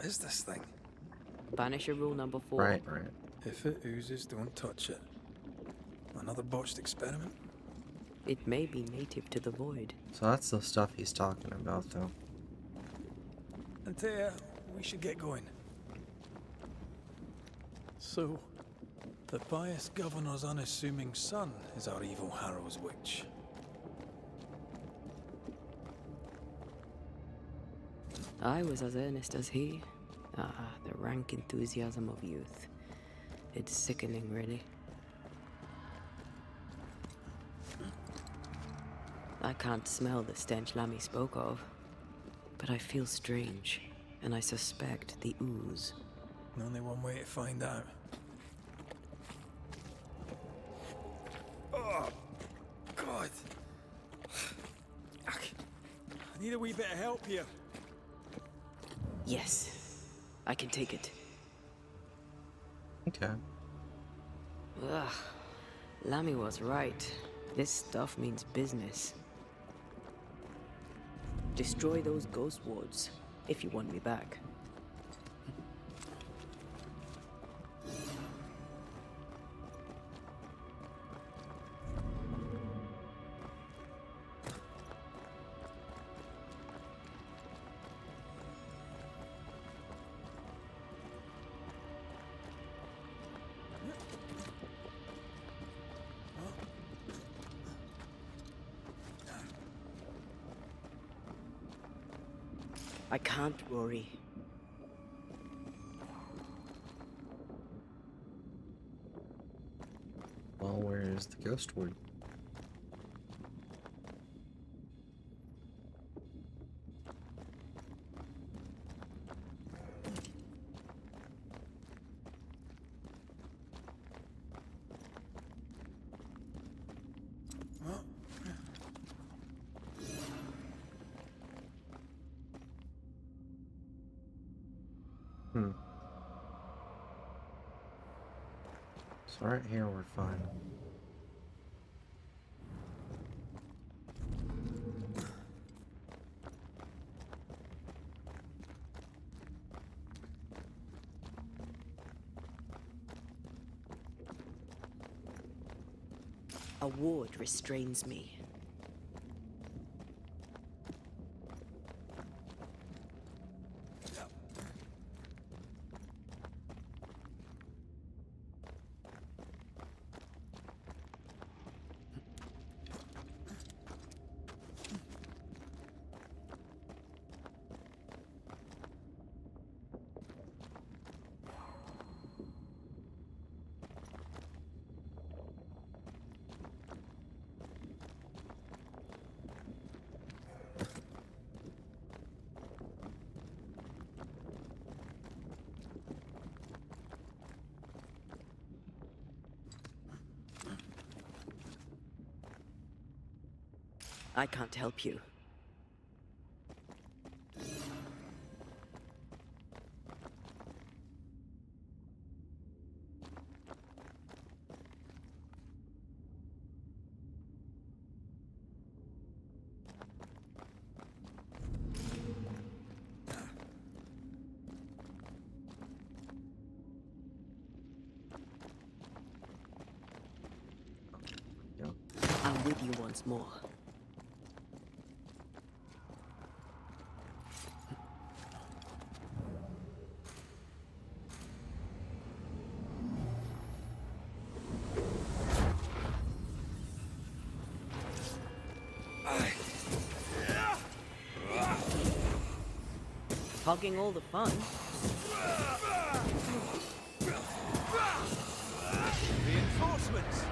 What is this thing? Banisher rule number 4. Right. If it oozes, don't touch it. Another botched experiment? It may be native to the void. So that's the stuff he's talking about, though. Antea, we should get going. So, the pious governor's unassuming son is our evil Harrow's witch. I was as earnest as he. The rank enthusiasm of youth. It's sickening, really. I can't smell the stench Lammy spoke of, but I feel strange, and I suspect the ooze. Only one way to find out. Oh, God. I need a wee bit of help here. Yes, I can take it. Okay. Ugh, Lammy was right. This stuff means business. Destroy those ghost wards, if you want me back. I can't, Rory. Well, where is the ghost ward? So right here we're fine. A ward restrains me. I can't help you. Yeah. I'm with you once more. Hogging all the fun. Reinforcements!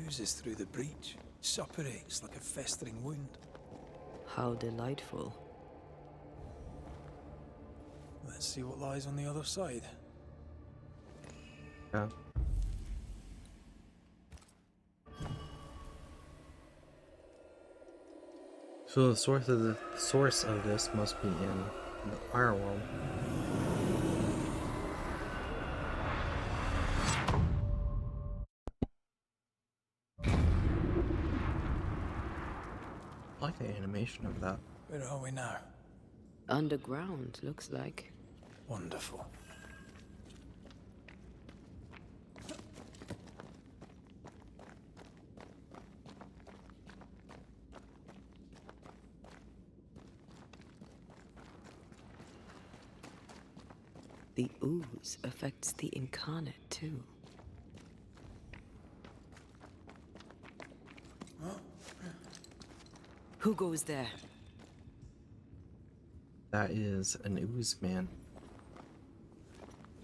Oozes through the breach, suppurates like a festering wound. How delightful. Let's see what lies on the other side. Yeah. So the source of this must be in our world. I like the animation of that. Where are we now? Underground, looks like. Wonderful. The ooze affects the incarnate, too. Who goes there? That is an ooze man.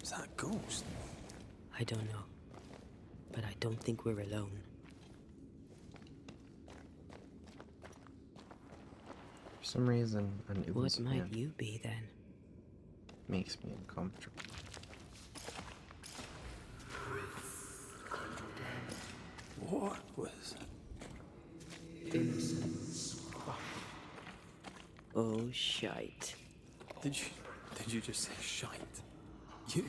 Is that a ghost? I don't know. But I don't think we're alone. For some reason, an ooze What man might you be, then? makes me uncomfortable. What was... Innocence. Oh, shite. Did you just say shite? You...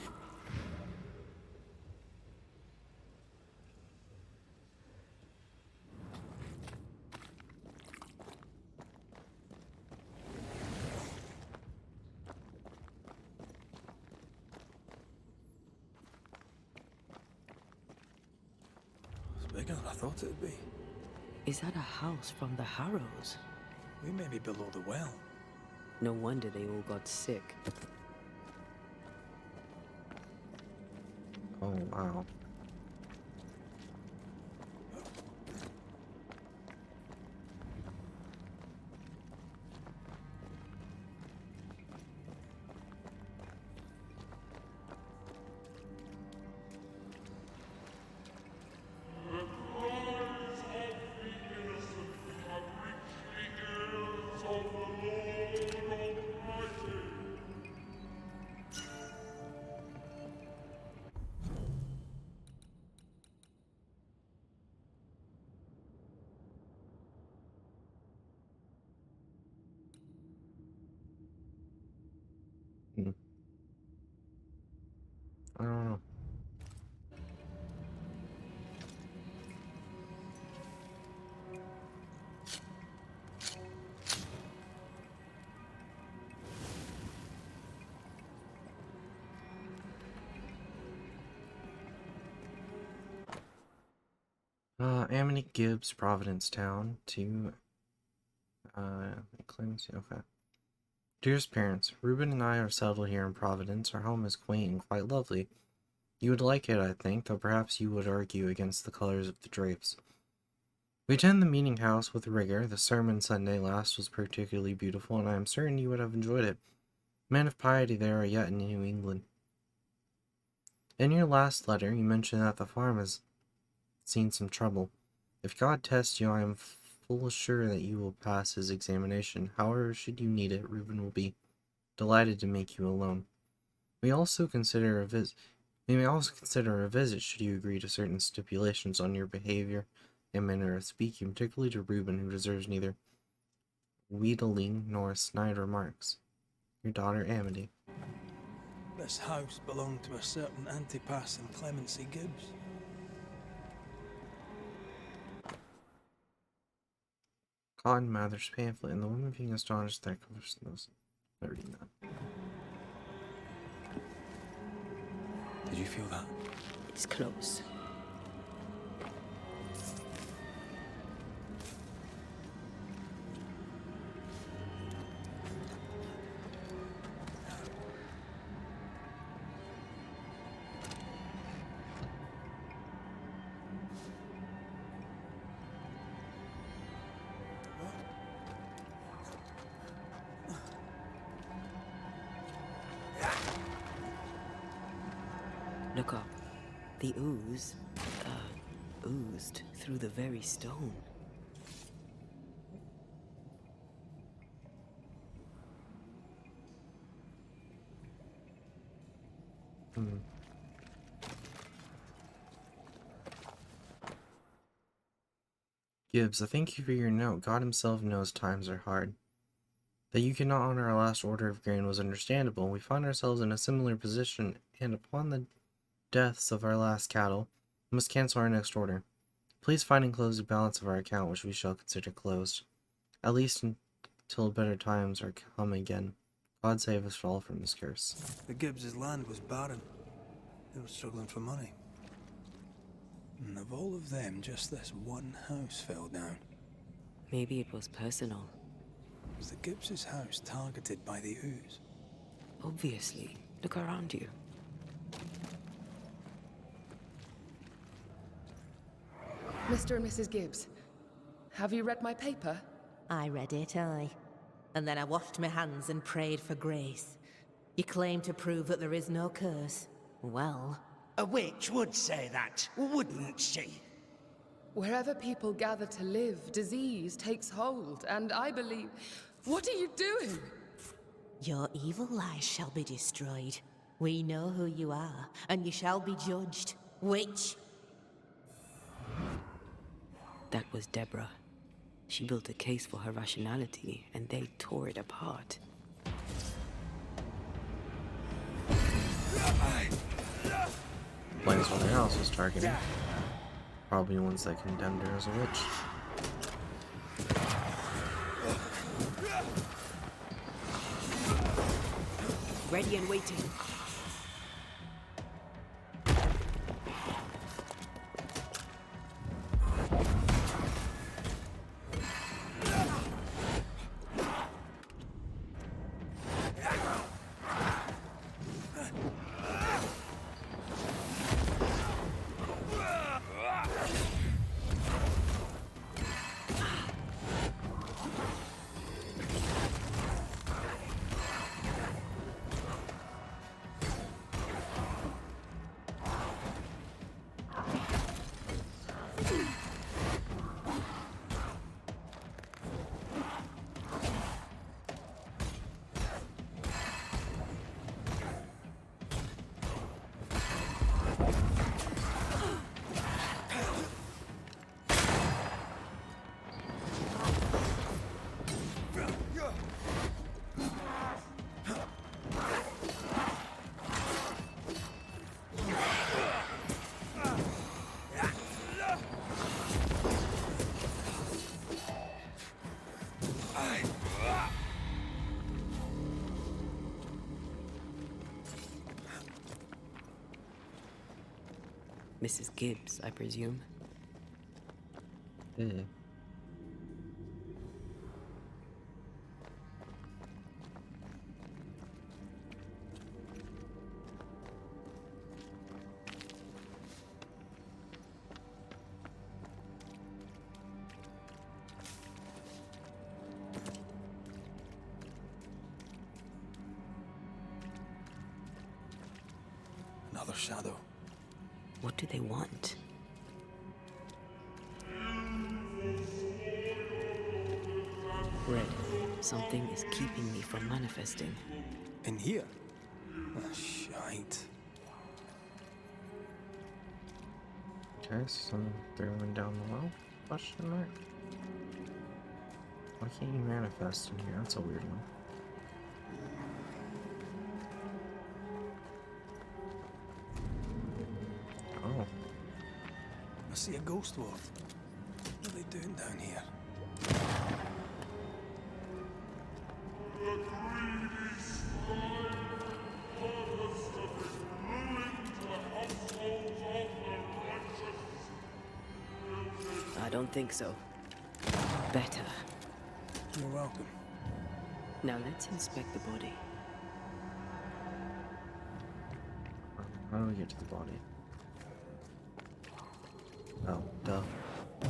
It's bigger than I thought it'd be. Is that a house from the Harrows? We may be below the well. No wonder they all got sick. Oh, wow. Hmm. I don't know. Amity Gibbs, Providence Town, to, Clemens, okay. Dearest parents, Reuben and I are settled here in Providence. Our home is quaint and quite lovely. You would like it, I think, though perhaps you would argue against the colors of the drapes. We attend the meeting house with rigor. The sermon Sunday last was particularly beautiful, and I am certain you would have enjoyed it. Men of piety there are yet in New England. In your last letter, you mentioned that the farm has seen some trouble. If God tests you, I am full sure that you will pass his examination. However, should you need it, Reuben will be delighted to make you a loan. We may also consider a visit should you agree to certain stipulations on your behavior and manner of speaking, particularly to Reuben, who deserves neither wheedling nor snide remarks. Your daughter, Amity. This house belonged to a certain Antipas and Clemency Gibbs. Cotton Mather's pamphlet, and the woman being astonished that covers those. Not reading that. Did you feel that? It's close. Look up. The ooze, oozed through the very stone. Hmm. Gibbs, I thank you for your note. God himself knows times are hard. That you cannot honor our last order of grain was understandable. We find ourselves in a similar position, and upon the deaths of our last cattle, we must cancel our next order. Please find and close the balance of our account, which we shall consider closed. At least until better times are come again. God save us all from this curse. The Gibbs' land was barren. They were struggling for money. And of all of them, just this one house fell down. Maybe it was personal. Was the Gibbs' house targeted by the ooze? Obviously. Look around you. Mr. and Mrs. Gibbs, have you read my paper? I read it, aye. And then I washed my hands and prayed for grace. You claim to prove that there is no curse. Well, A witch would say that, wouldn't she? Wherever people gather to live, disease takes hold, and I believe... What are you doing? your evil lies shall be destroyed. We know who you are, and you shall be judged. Witch! That was Deborah. She built a case for her rationality, and they tore it apart. Blames someone else was targeting. Probably the ones that condemned her as a witch. Ready and waiting. Mrs. Gibbs, I presume. Yeah. Another shadow. What do they want? Red, something is keeping me from manifesting. In here? Ah, shite. Okay, so someone throwing down the well? Question mark? Why can't you manifest in here? That's a weird one. Oh. I see a ghost ward. What are they doing down here? I don't think so. Better. You're welcome. Now let's inspect the body. How do we get to the body? Oh, duh. Aye,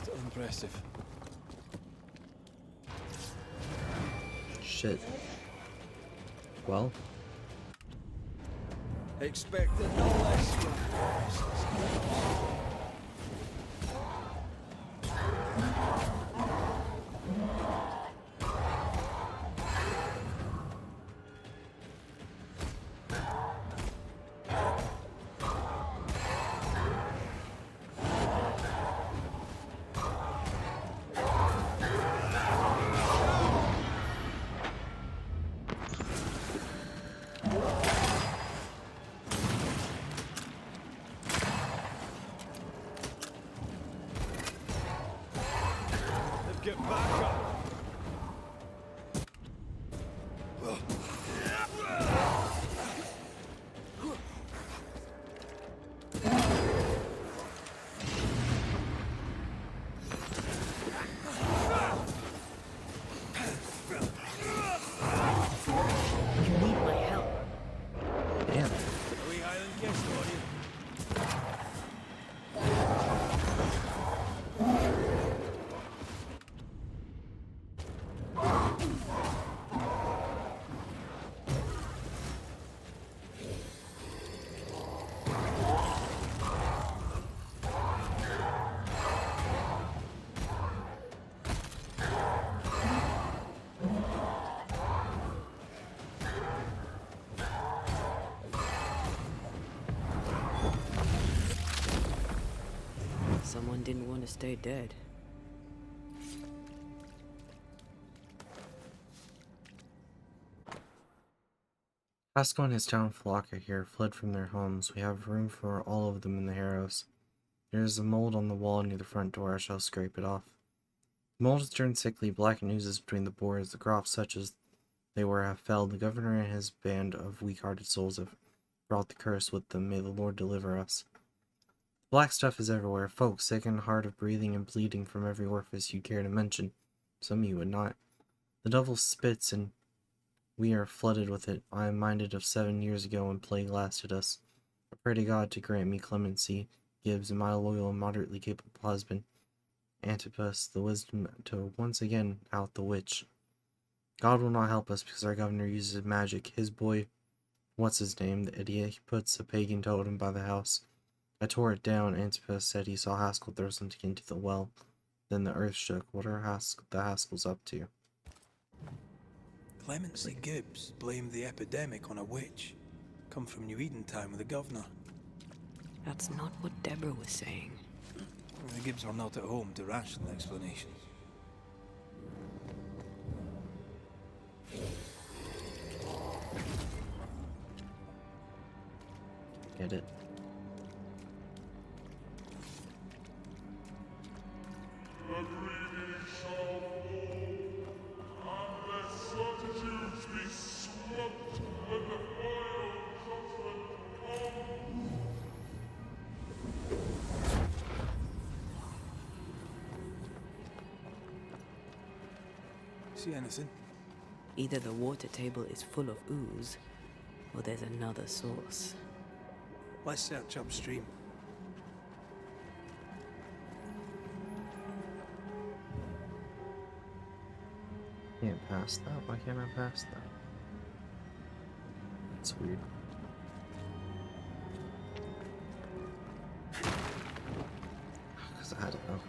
still impressive. Shit. Well, Expected no less. Get back up! You need my help. Damn. Are we Highland guests, are you? Someone didn't want to stay dead. Pascal and his town flock are here, fled from their homes. We have room for all of them in the harrows. There is a mold on the wall near the front door. I shall scrape it off. The mold has turned sickly, black and oozes between the boards. The crops, such as they were, have felled. The governor and his band of weak-hearted souls have brought the curse with them. May the Lord deliver us. Black stuff is everywhere. Folks sick and hard of breathing and bleeding from every orifice you'd care to mention. Some of you would not. The devil spits and we are flooded with it. I am minded of 7 years ago when plague lasted us. I pray to God to grant me clemency, Gibbs, and my loyal and moderately capable husband, Antipas, the wisdom to once again out the witch. God will not help us because our governor uses magic. His boy, what's his name, the idiot, he puts a pagan totem by the house. I tore it down. Antipas said he saw Haskell throw something into the well. Then the earth shook. What are the Haskells up to? Clemency Gibbs blamed the epidemic on a witch. Come from New Eden Town with the governor. That's not what Deborah was saying. The Gibbs were not at home to rational explanations. Get it? See anything? Either the water table is full of ooze, or there's another source. Let's search upstream. Can't pass that? Why can't I pass that? It's weird. Because I had it. Okay.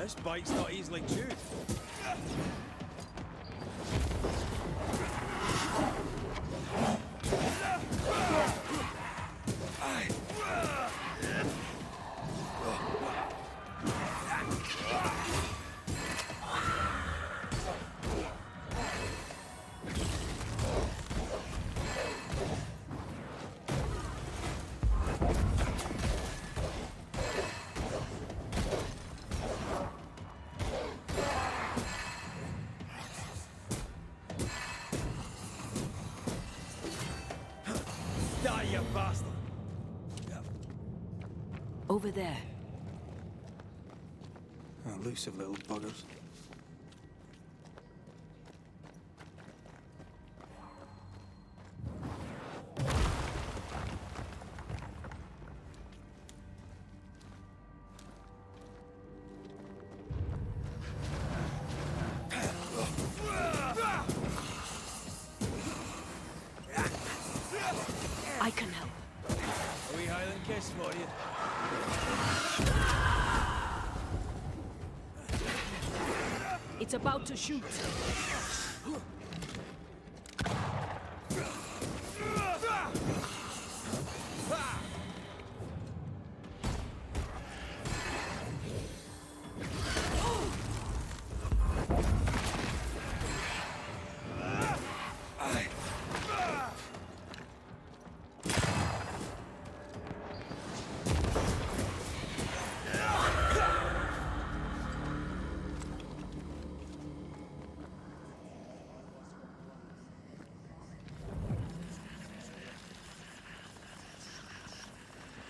This bite's not easily chewed. Die, you bastard! Over there. Elusive little buggers. I can help. Are we Highland guests for you? It's about to shoot.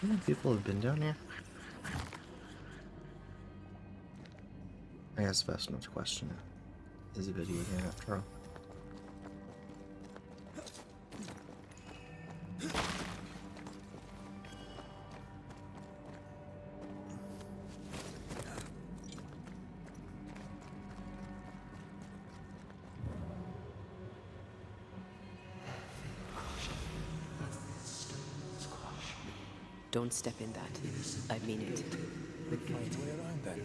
you think people have been down here? I guess best not to question it. Is a video game after all. Don't step in that. I mean it. We'll find a way around then.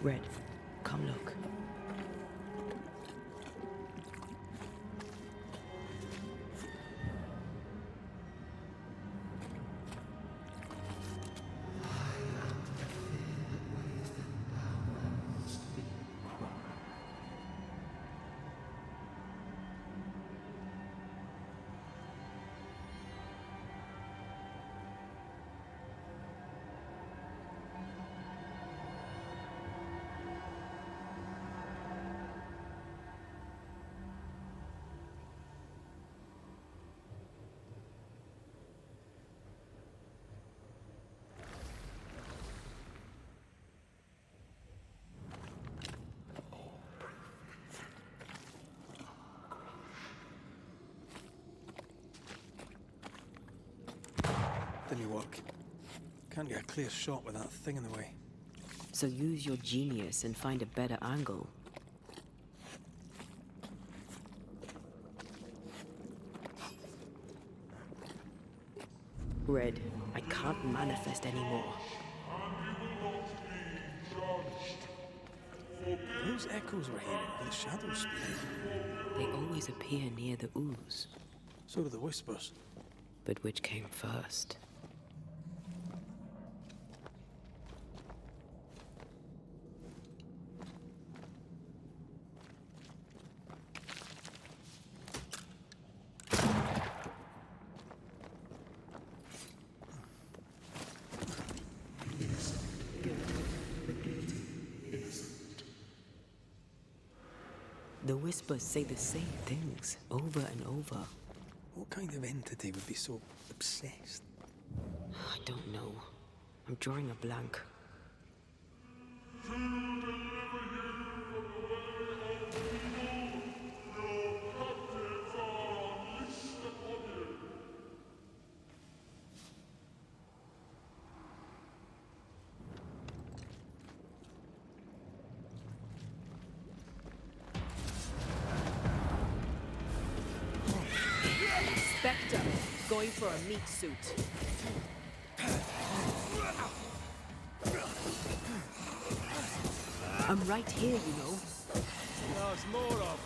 Red, come look. Didn't work. Can't get a clear shot with that thing in the way. So use your genius and find a better angle. Red, I can't manifest anymore. Those echoes we're hearing were the shadows speaking. They always appear near the ooze. So do the whispers. But which came first? The whispers say the same things over and over. What kind of entity would be so obsessed? I don't know. I'm drawing a blank. Spectre, going for a meat suit. I'm right here, you know. There's more of.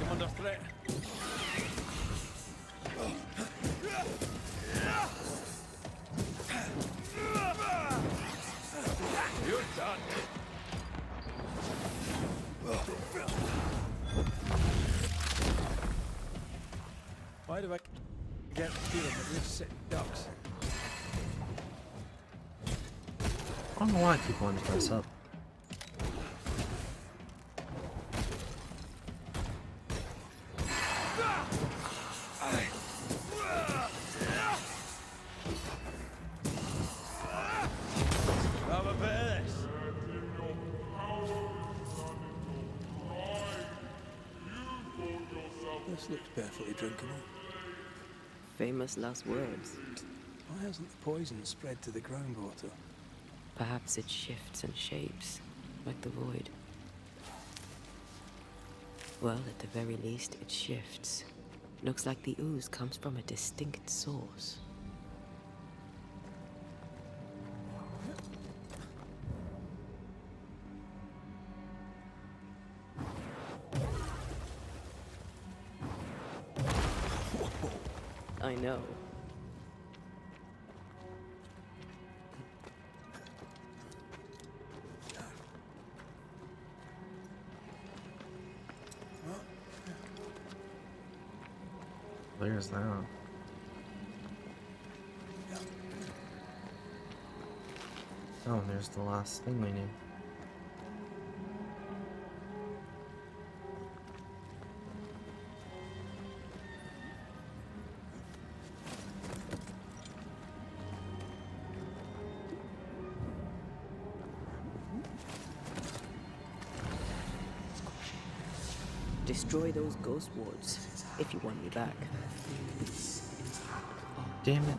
I'm under threat. You're done. Why do I get the feeling that we're sitting ducks? I don't know why I keep wanting to mess up. Have a bit of this. This looks perfectly drinkable. Famous last words. Why hasn't the poison spread to the groundwater? Perhaps it shifts and shapes, like the void. Well, at the very least, it shifts. Looks like the ooze comes from a distinct source. I know. There's that. Oh, and there's the last thing we need. Destroy those ghost wards if you want me back. Damn it.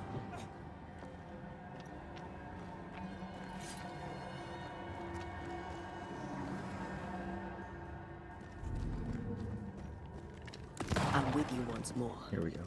I'm with you once more. Here we go.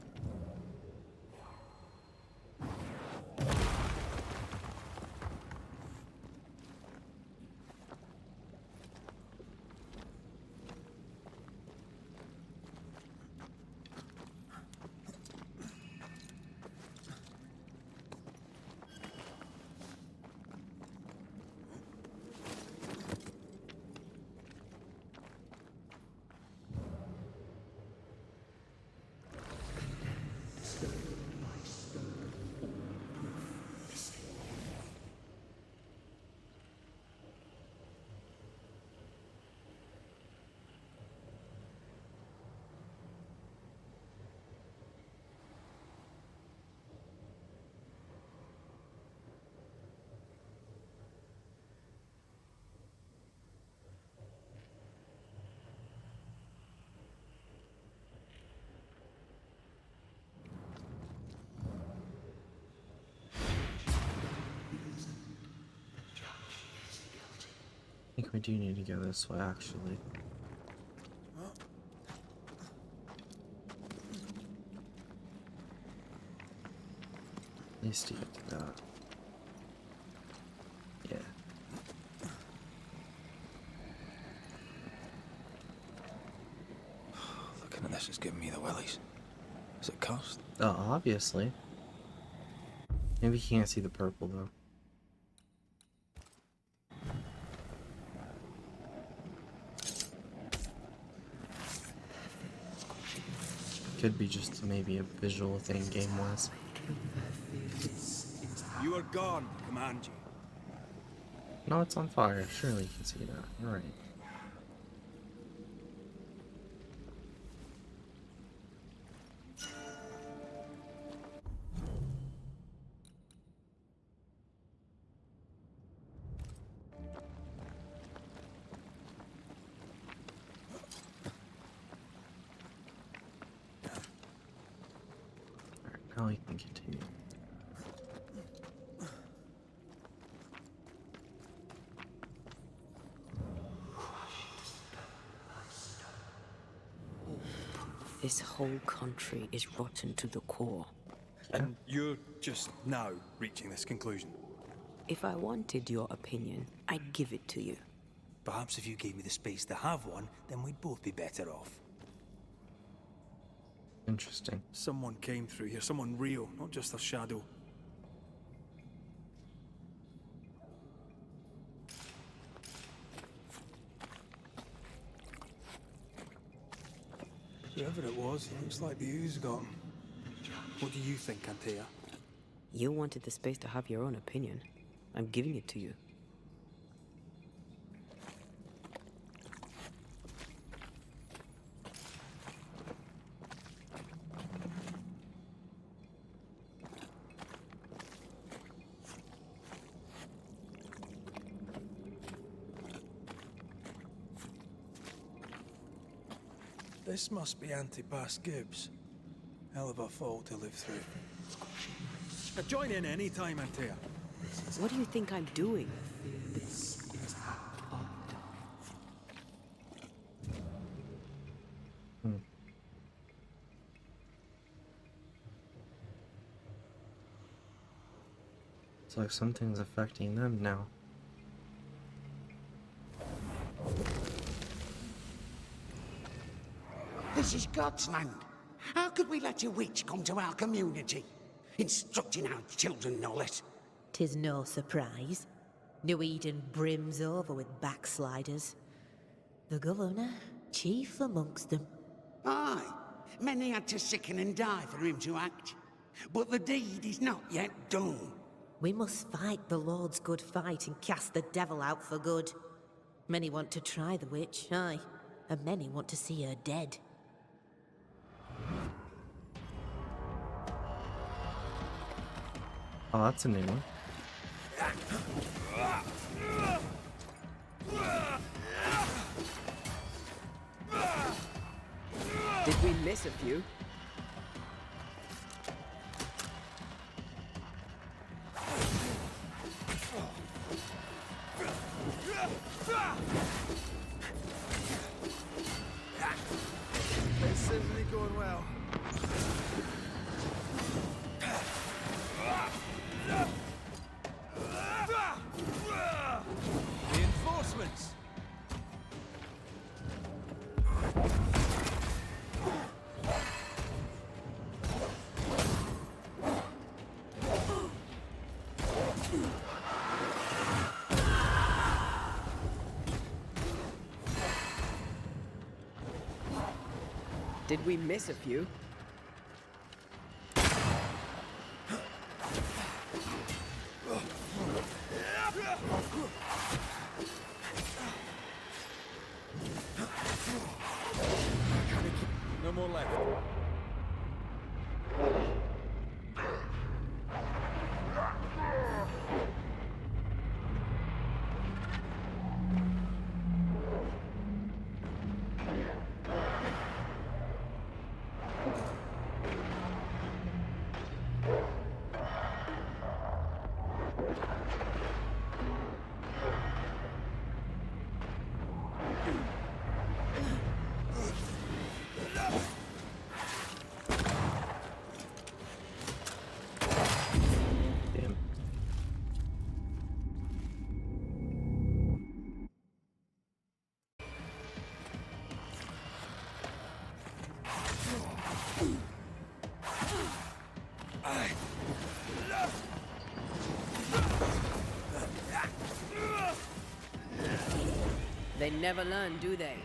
I think we do need to go this way, actually. At least to get to that. Yeah. Looking at this is giving me the willies. Is it cursed? Oh, obviously. Maybe you can't see the purple, though. Could be just maybe a visual thing game-wise. You are gone, command you. No, it's on fire. Surely you can see that. You're right. Alright, now we can continue. This whole country is rotten to the core. And you're just now reaching this conclusion. If I wanted your opinion, I'd give it to you. Perhaps if you gave me the space to have one, then we'd both be better off. Interesting. Someone came through here, someone real, not just a shadow. Whoever it was, looks like the ooze got him. What do you think, Antea? You wanted the space to have your own opinion. I'm giving it to you. This must be Antipas Gibbs. Hell of a fall to live through. Join in any time, Antea. What do you think I'm doing? It's like something's affecting them now. This is God's land. How could we let a witch come to our community? Instructing our children, no less. 'Tis no surprise. New Eden brims over with backsliders. The governor, chief amongst them. Aye, many had to sicken and die for him to act. But the deed is not yet done. We must fight the Lord's good fight and cast the devil out for good. Many want to try the witch, aye, and many want to see her dead. Oh, that's a new one. Did we miss a few? This isn't going well. Reinforcements! Did we miss a few? No more left. Damn. They never learn, do they?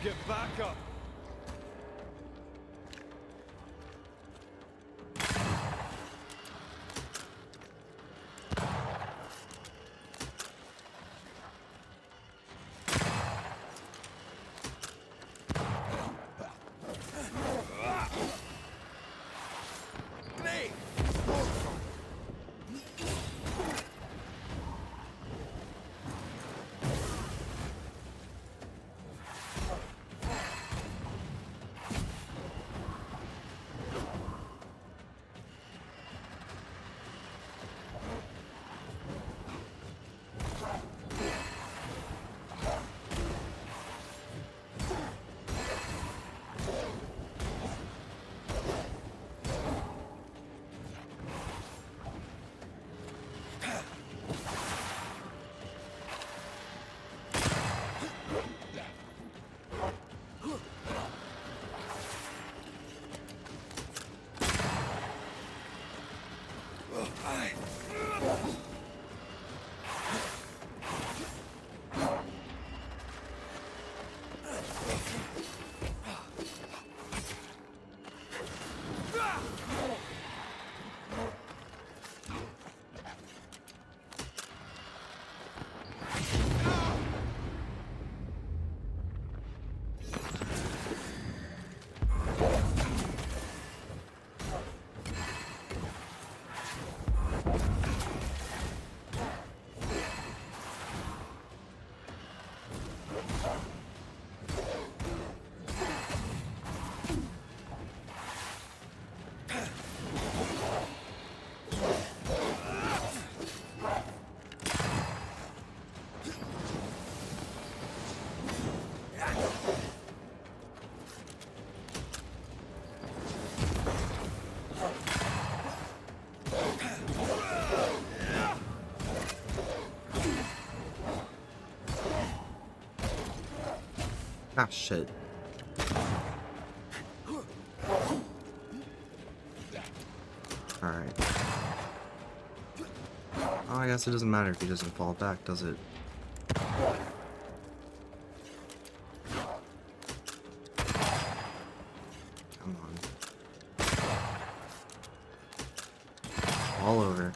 Get back up! Ah, shit. Alright. Oh, I guess it doesn't matter if he doesn't fall back, does it? Come on. All over.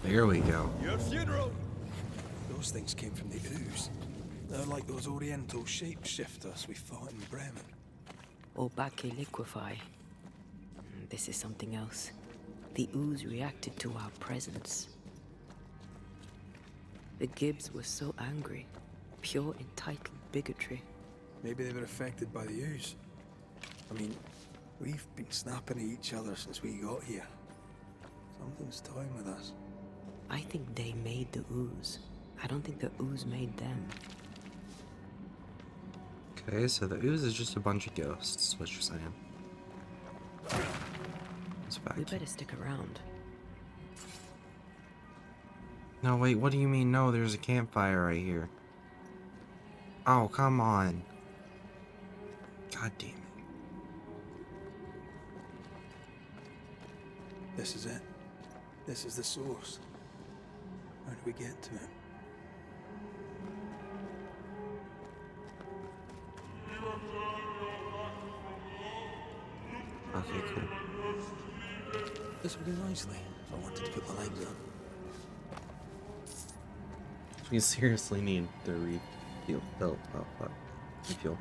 Here we go. Your funeral! Those things came from the ooze. They're like those oriental shapeshifters we fought in Bremen. Obake liquefy. This is something else. The ooze reacted to our presence. The Gibbs were so angry. Pure entitled bigotry. Maybe they were affected by the ooze. I mean, we've been snapping at each other since we got here. Something's toying with us. I think they made the ooze. I don't think the ooze made them. Okay, so the ooze is just a bunch of ghosts, what you're saying. It's back. We better stick around. No, wait, what do you mean? No, there's a campfire right here. Oh, come on. God damn it. This is it. This is the source. How do we get to it? Okay, cool. This would do nicely if I wanted to put the legs up. We seriously need to refuel. Refuel.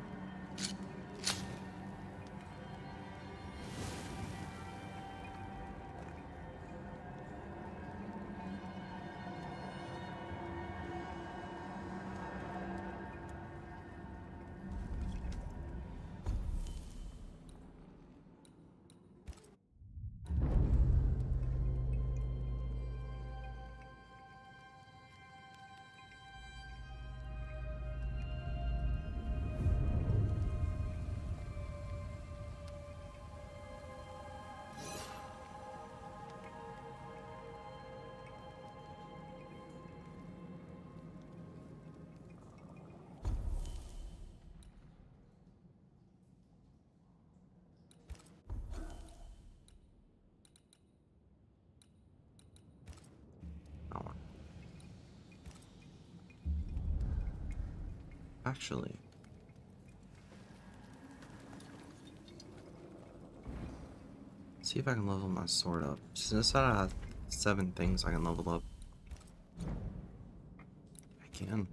Actually, see if I can level my sword up. Since I have 7 things I can level up. I can.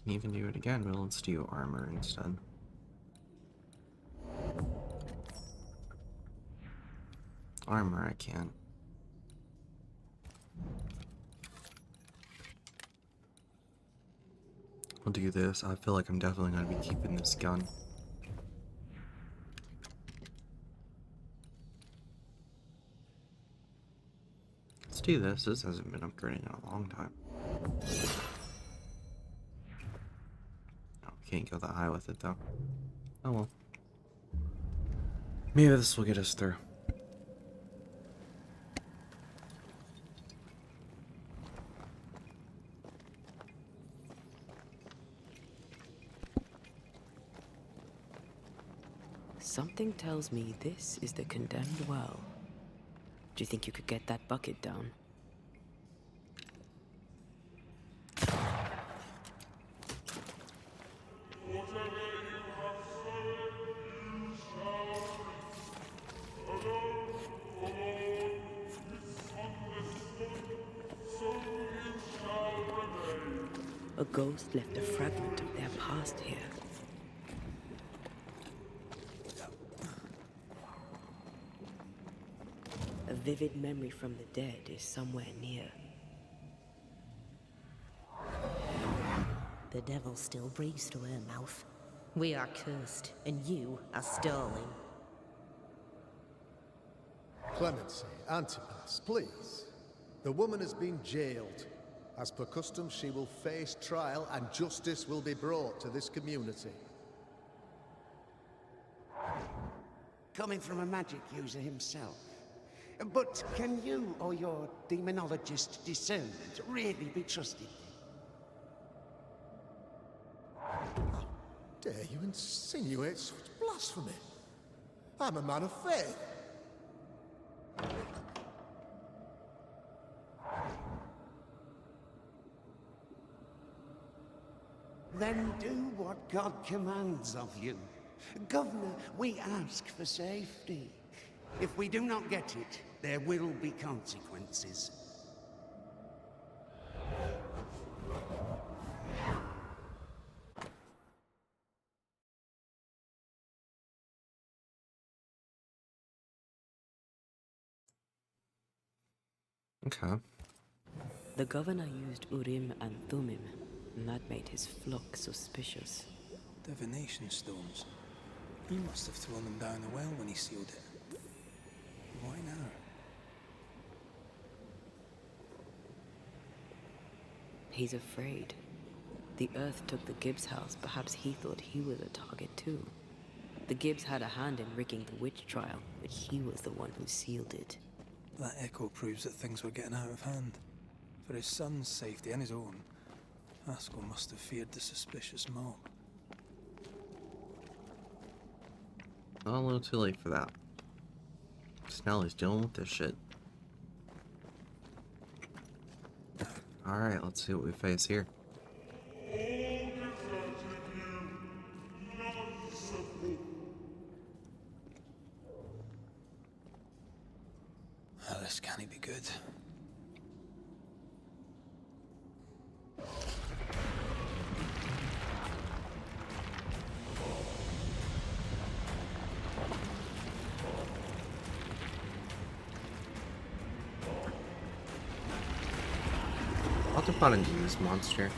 Can even do it again, but let's do armor instead. Armor I can. I'll do this. I feel like I'm definitely going to be keeping this gun. Let's do this. This hasn't been upgrading in a long time. Oh, can't go that high with it though. Oh well. Maybe this will get us through. Something tells me this is the condemned well. Do you think you could get that bucket down? A ghost left a fragment of their past here. A vivid memory from the dead is somewhere near. The devil still breathes through her mouth. We are cursed, and you are stalling. Clemency, Antipas, please. The woman has been jailed. As per custom, she will face trial and justice will be brought to this community. Coming from a magic user himself. But can you or your demonologist discernment really be trusted? How dare you insinuate such blasphemy? I'm a man of faith. Then do what God commands of you. Governor, we ask for safety. If we do not get it, there will be consequences. Okay. The governor used Urim and Thummim, and that made his flock suspicious. Divination stones. He must have thrown them down the well when he sealed it. Why now? He's afraid. The Earth took the Gibbs house. Perhaps he thought he was a target too. The Gibbs had a hand in rigging the witch trial, but he was the one who sealed it. That echo proves that things were getting out of hand. For his son's safety and his own, Haskell must have feared the suspicious mob. Not a little too late for that. Snelly's dealing with this shit. Alright, let's see what we face here. Oh, this can't be good. I'll have to find into this monster.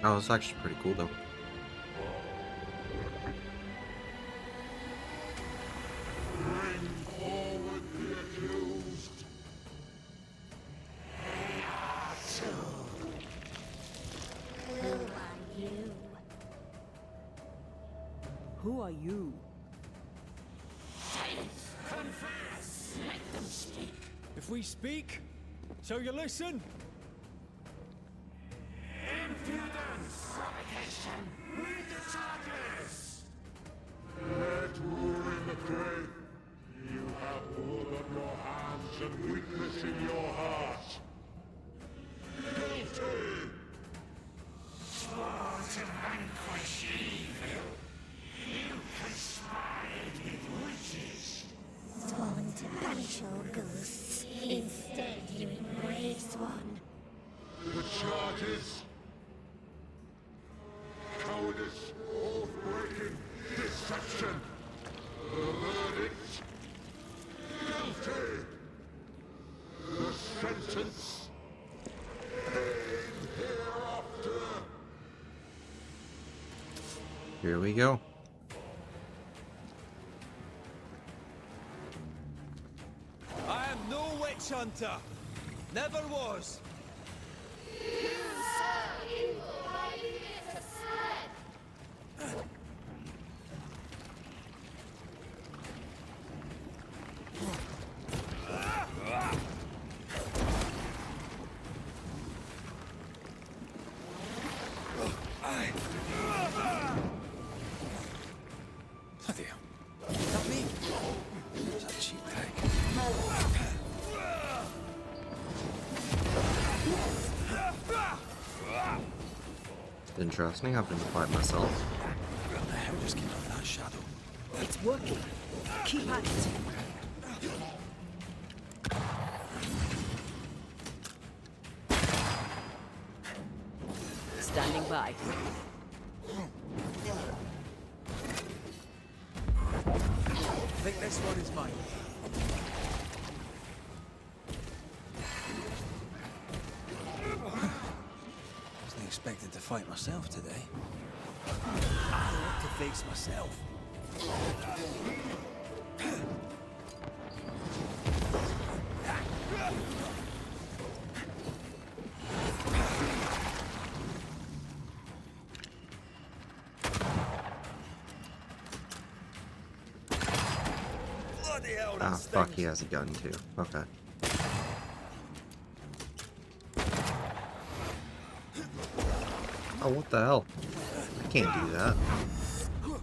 Oh, it's actually pretty cool though. Bring forward the accused. Who are you? Confess! Let them speak. If we speak, shall you listen? Impudence! Provocation! Read the charges! Let Urim the Great. You have blood on your hands and weakness in your heart. Guilty! Swore to vanquish evil. You conspired with witches. Sworn to banish all ghosts. Instead, you embrace one. The charges? Cowardice, oath-breaking, deception. The verdict? Guilty. The sentence? Pain hereafter. Here we go. I am no witch hunter. Never was. Interesting. I've been to fight myself. What the hell just came out of that shadow? It's working. Keep at it. Standing by. I think this one is mine. Wasn't expecting to fight myself today. I want to face myself. Bloody hell, that Ah, fuck, stings. he has a gun too. Okay. Oh, what the hell? I can't do that. You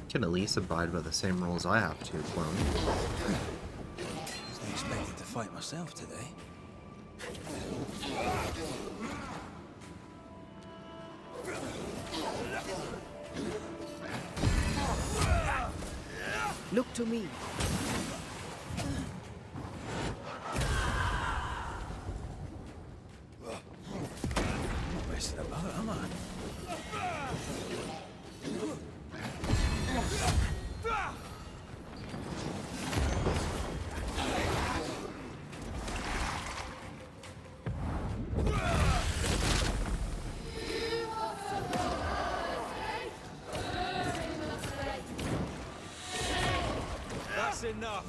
can at least abide by the same rules I have to, clone. Wasn't expecting to fight myself today. Look to me. Not messing about, am I? That's enough.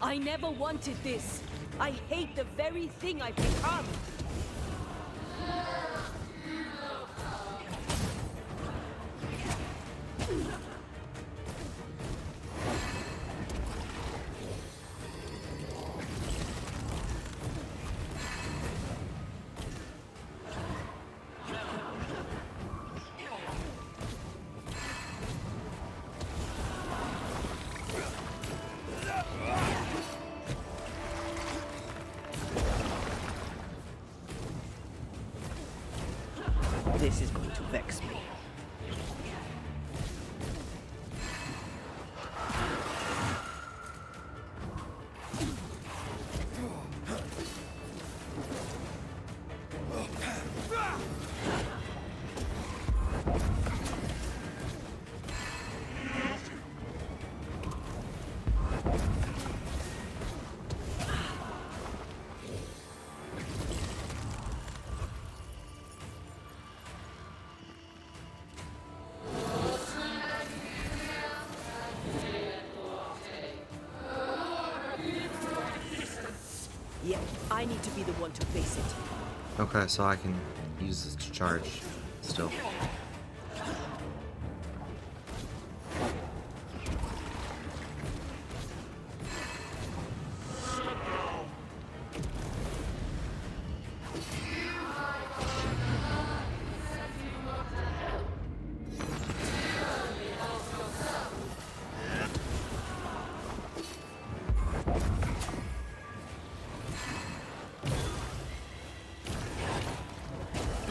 I never wanted this. I hate the very thing I've become. This is going to vex me. Yeah, I need to be the one to face it. Okay, so I can use this to charge still.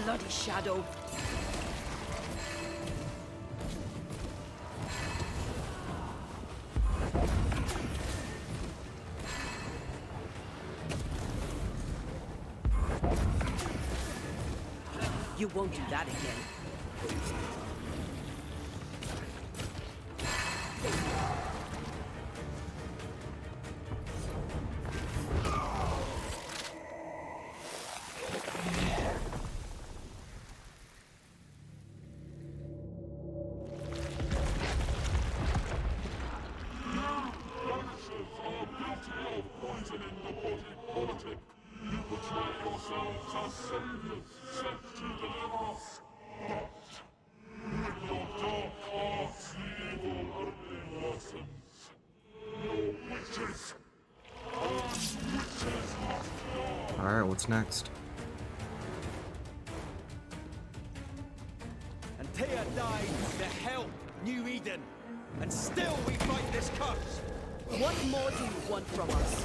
Bloody shadow. You won't do that again. Alright, what's next? And Tia died to help New Eden. And still we fight this curse. What more do you want from us?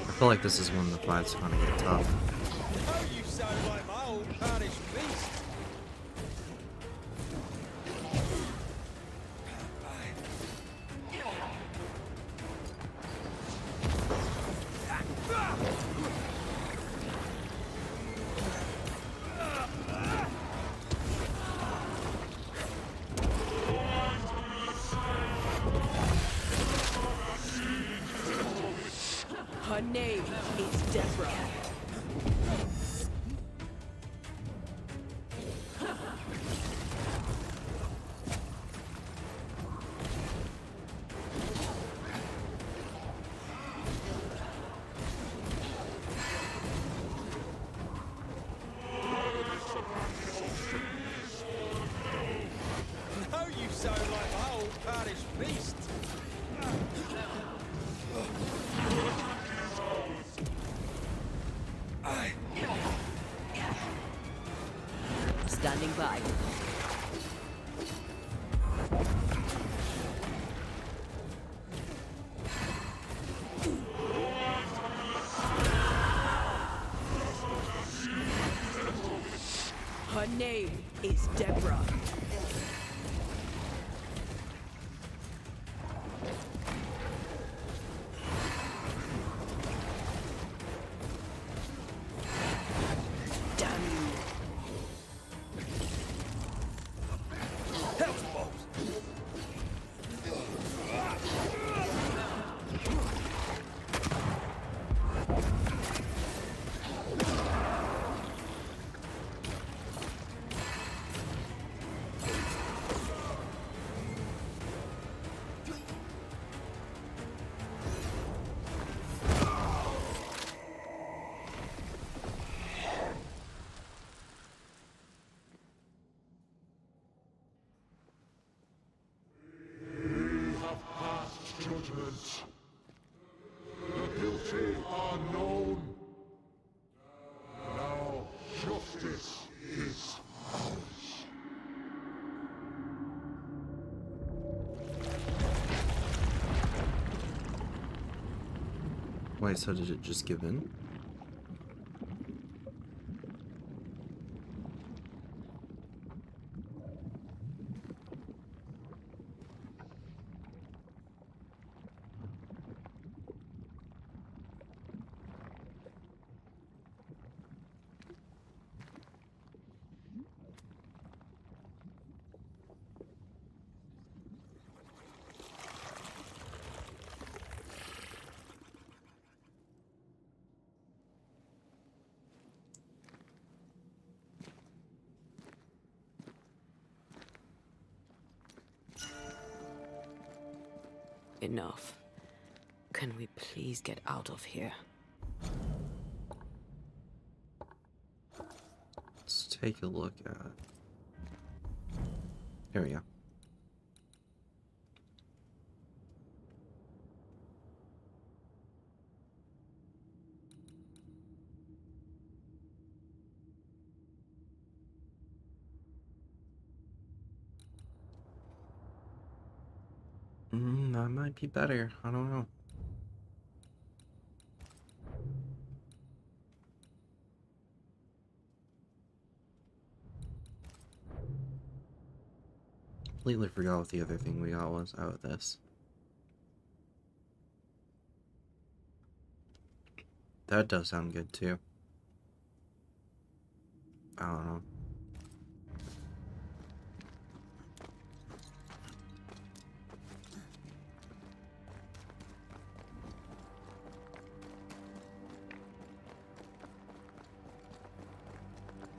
I feel like this is when the fight's gonna get tough. Now you sound like my old parish priest. Her name is Deborah. Now you sound like my old parish priest. Standing by. Her name is Deborah. Damn you. Judgment. The guilty are known. Now justice is ours. Wait, so did it just give in? Enough. Can we please get out of here? Let's take a look at it. Here we go. That might be better. I don't know. Completely forgot what the other thing we got was out of this. That does sound good too. I don't know.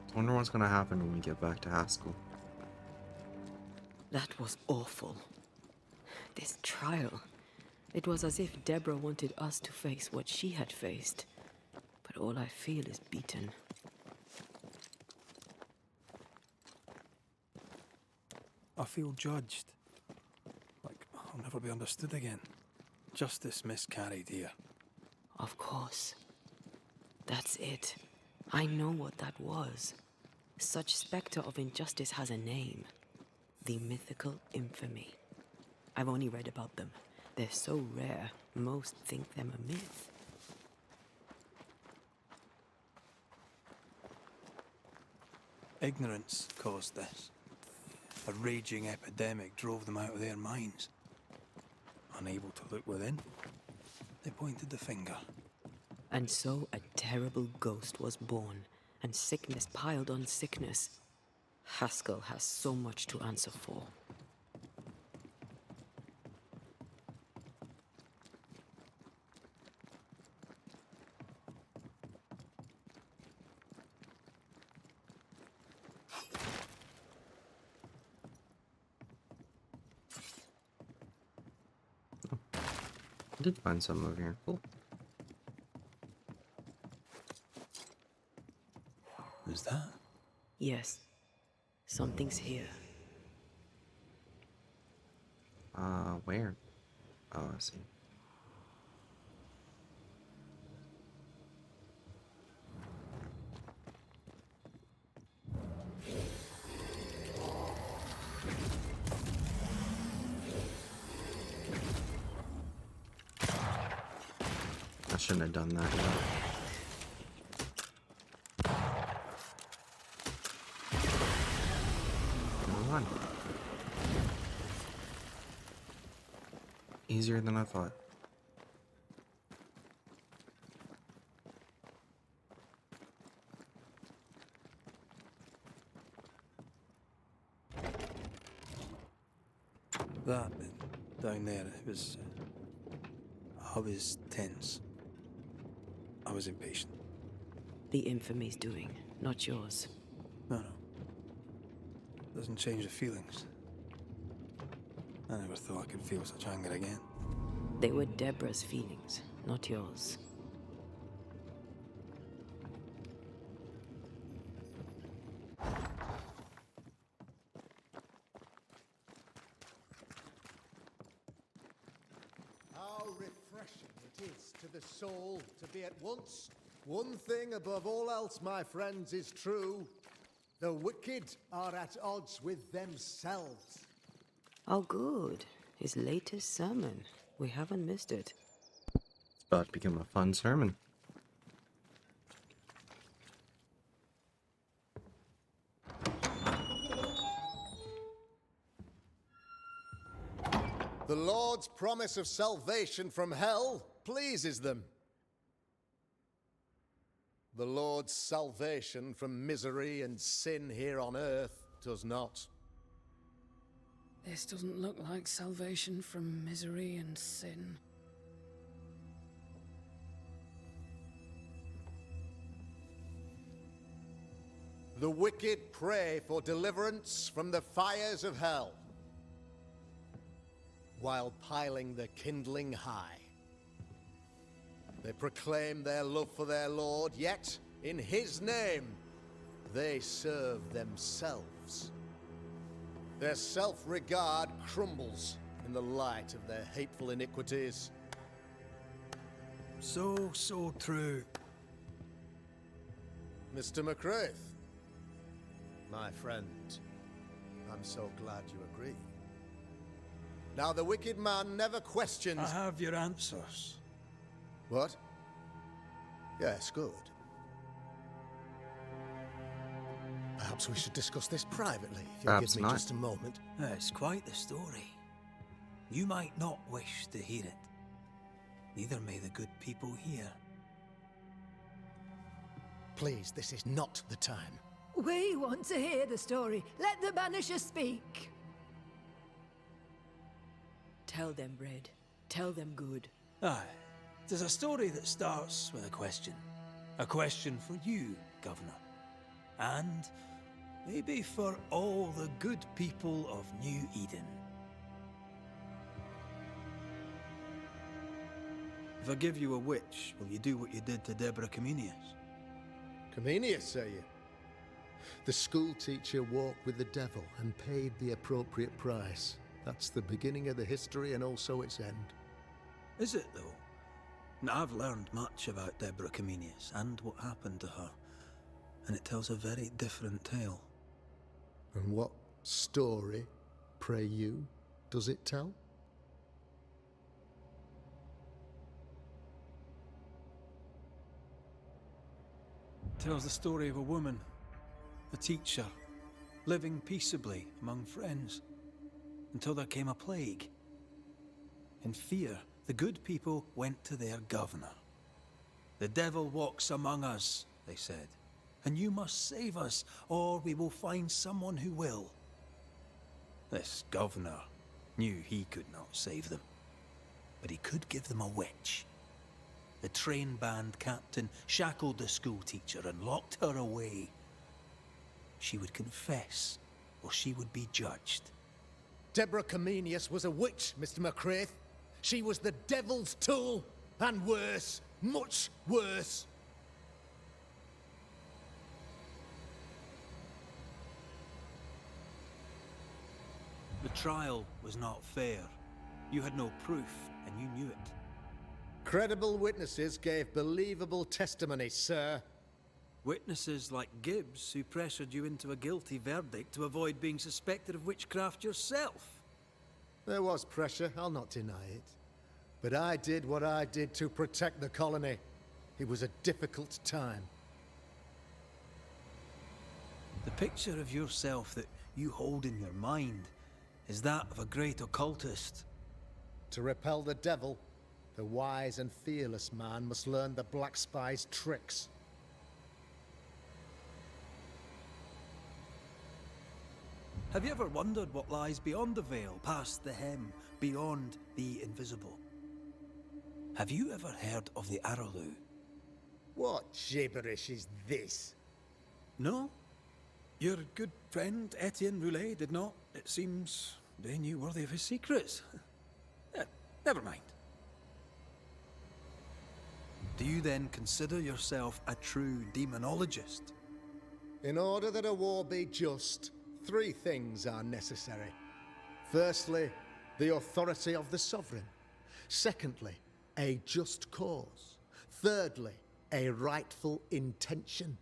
I wonder what's gonna happen when we get back to Haskell. That was awful. This trial. It was as if Deborah wanted us to face what she had faced. But all I feel is beaten. I feel judged. Like I'll never be understood again. Justice miscarried here. Of course. That's it. I know what that was. Such specter of injustice has a name. The mythical infamy. I've only read about them. They're so rare, most think them a myth. Ignorance caused this. A raging epidemic drove them out of their minds. Unable to look within, they pointed the finger. And so a terrible ghost was born, and sickness piled on sickness. Haskell has so much to answer for. I did find some over here. Cool. Who's that? Yes, something's here. Where? Oh, I see. I shouldn't have done that. Come on. Easier than I thought. That down there, I was tense. I was impatient. The infamy's doing, not yours. No. Doesn't change the feelings. I never thought I could feel such anger again. They were Deborah's feelings, not yours. How refreshing it is to the soul to be at once. One thing above all else, my friends, is true. The wicked are at odds with themselves. Oh, good. His latest sermon. We haven't missed it. It's about to become a fun sermon. The Lord's promise of salvation from hell pleases them. The Lord's salvation from misery and sin here on earth does not. This doesn't look like salvation from misery and sin. The wicked pray for deliverance from the fires of hell, while piling the kindling high. They proclaim their love for their Lord, yet, in His name, they serve themselves. Their self-regard crumbles in the light of their hateful iniquities. So true. Mr. McCraith, my friend, I'm so glad you agree. Now, the wicked man never questions... I have your answers. What? Yes, good. Perhaps we should discuss this privately, if you'll give me just a moment. It's quite the story. You might not wish to hear it. Neither may the good people here. Please, this is not the time. We want to hear the story. Let the Banishers speak. Tell them, Red. Tell them good. Aye. It is a story that starts with a question. A question for you, Governor. And maybe for all the good people of New Eden. If I give you a witch, will you do what you did to Deborah Comenius? Comenius, say you? The school teacher walked with the devil and paid the appropriate price. That's the beginning of the history and also its end. Is it, though? Now, I've learned much about Deborah Comenius and what happened to her, and it tells a very different tale. And what story, pray you, does it tell? It tells the story of a woman, a teacher, living peaceably among friends, until there came a plague. In fear, the good people went to their governor. "The devil walks among us," they said, "and you must save us, or we will find someone who will." This governor knew he could not save them, but he could give them a witch. The train band captain shackled the school teacher and locked her away. She would confess, or she would be judged. Deborah Comenius was a witch, Mr. McCraith. She was the devil's tool, and worse, much worse. The trial was not fair. You had no proof, and you knew it. Credible witnesses gave believable testimony, sir. Witnesses like Gibbs, who pressured you into a guilty verdict to avoid being suspected of witchcraft yourself. There was pressure, I'll not deny it. But I did what I did to protect the colony. It was a difficult time. The picture of yourself that you hold in your mind is that of a great occultist. To repel the devil, the wise and fearless man must learn the Black Spy's tricks. Have you ever wondered what lies beyond the veil, past the hem, beyond the invisible? Have you ever heard of the Arrowloo? What gibberish is this? No? Your good friend Etienne Roulet did not. It seems they knew worthy of his secrets. Never mind. Do you then consider yourself a true demonologist? In order that a war be just, 3 things are necessary. Firstly, the authority of the sovereign. Secondly, a just cause. Thirdly, a rightful intention.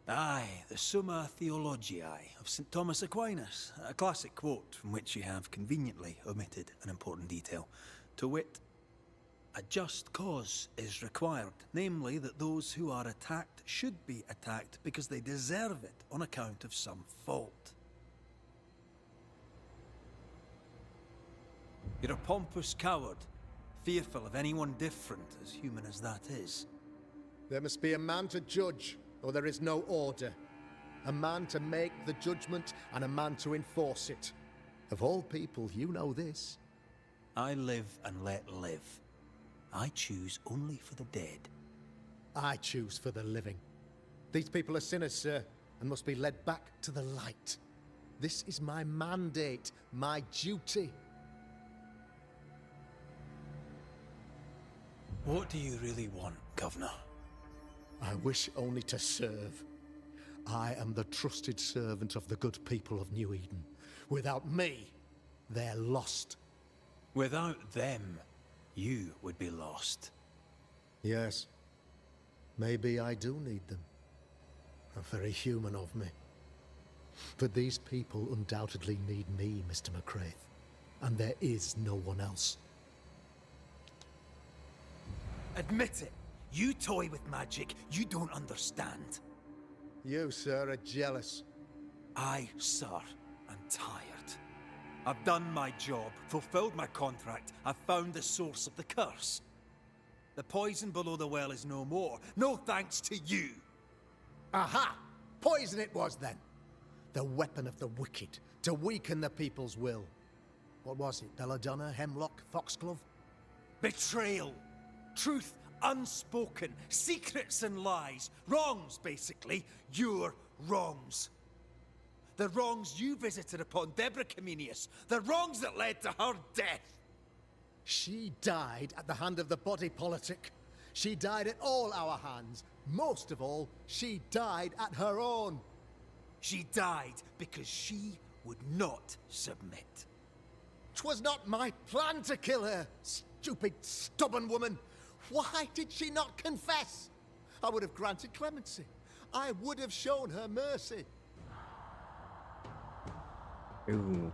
Aye, the Summa Theologiae of St. Thomas Aquinas, a classic quote from which you have conveniently omitted an important detail. To wit, a just cause is required, namely that those who are attacked should be attacked because they deserve it on account of some fault. You're a pompous coward, fearful of anyone different, as human as that is. There must be a man to judge, or there is no order. A man to make the judgment, and a man to enforce it. Of all people, you know this. I live and let live. I choose only for the dead. I choose for the living. These people are sinners, sir, and must be led back to the light. This is my mandate, my duty. What do you really want, Governor? I wish only to serve. I am the trusted servant of the good people of New Eden. Without me, they're lost. Without them, you would be lost. Yes. Maybe I do need them. Very human of me. But these people undoubtedly need me, Mr. McCraith. And there is no one else. Admit it. You toy with magic you don't understand. You, sir, are jealous. I, sir, am tired. I've done my job, fulfilled my contract, I've found the source of the curse. The poison below the well is no more. No thanks to you. Aha! Poison it was then. The weapon of the wicked, to weaken the people's will. What was it? Belladonna, Hemlock, Foxglove? Betrayal. Truth unspoken. Secrets and lies. Wrongs, basically. Your wrongs. The wrongs you visited upon Deborah Comenius. The wrongs that led to her death. She died at the hand of the body politic. She died at all our hands. Most of all, she died at her own. She died because she would not submit. 'Twas not my plan to kill her, stupid, stubborn woman. Why did she not confess? I would have granted clemency. I would have shown her mercy. Ooh.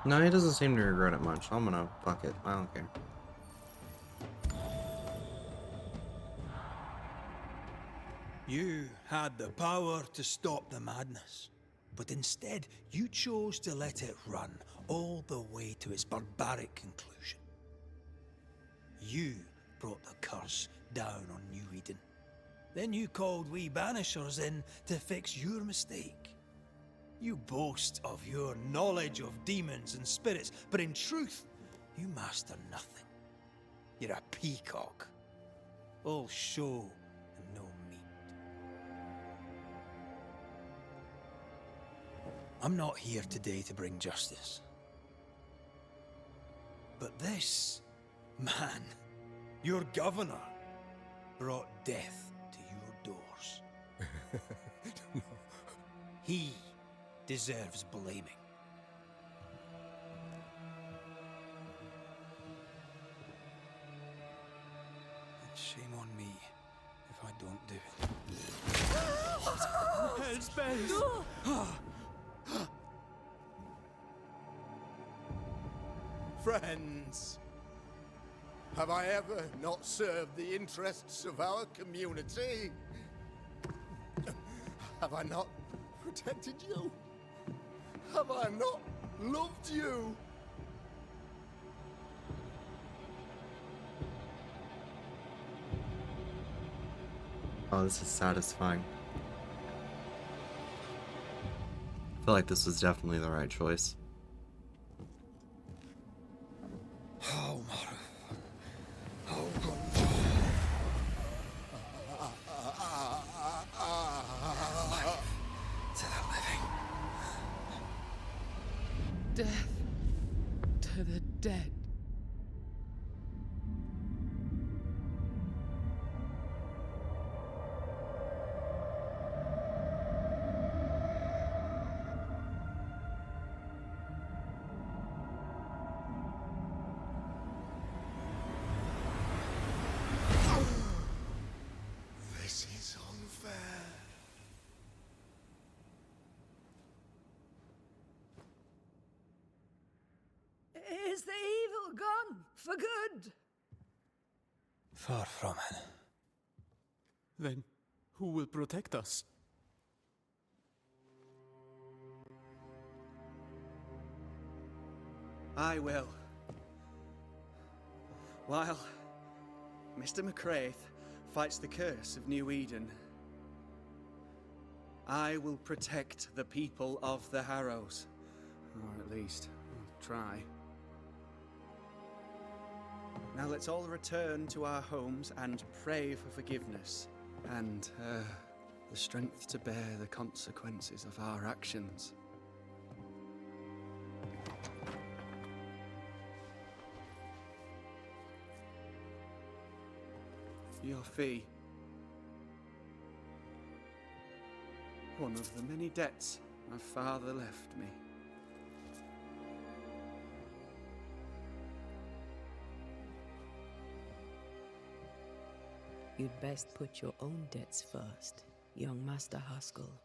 No, he doesn't seem to regret it much. I'm gonna fuck it. I don't care. You had the power to stop the madness, but instead you chose to let it run all the way to its barbaric conclusion. You brought the curse down on New Eden. Then you called we Banishers in to fix your mistake. You boast of your knowledge of demons and spirits, but in truth, you master nothing. You're a peacock. All show and no meat. I'm not here today to bring justice. But this man, your governor, brought death to your doors. He deserves blaming. And shame on me if I don't do it. Hell's bells! Friends, have I ever not served the interests of our community? Have I not protected you? Have I not loved you? Oh, this is satisfying. I feel like this was definitely the right choice. Oh, Mara. Oh, to the living. Death to the dead. This is unfair. Is the evil gone for good? Far from it. Then who will protect us? I will. While Mr. McCraith fights the curse of New Eden, I will protect the people of the Harrows. Or at least, try. Now let's all return to our homes and pray for forgiveness and the strength to bear the consequences of our actions. Your fee. One of the many debts my father left me. You'd best put your own debts first, young Master Haskell.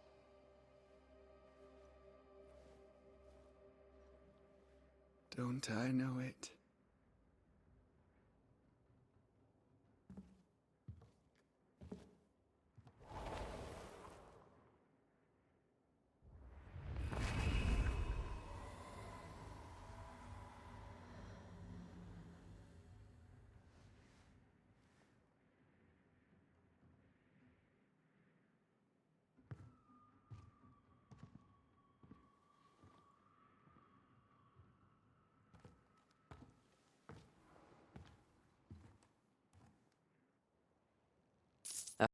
Don't I know it?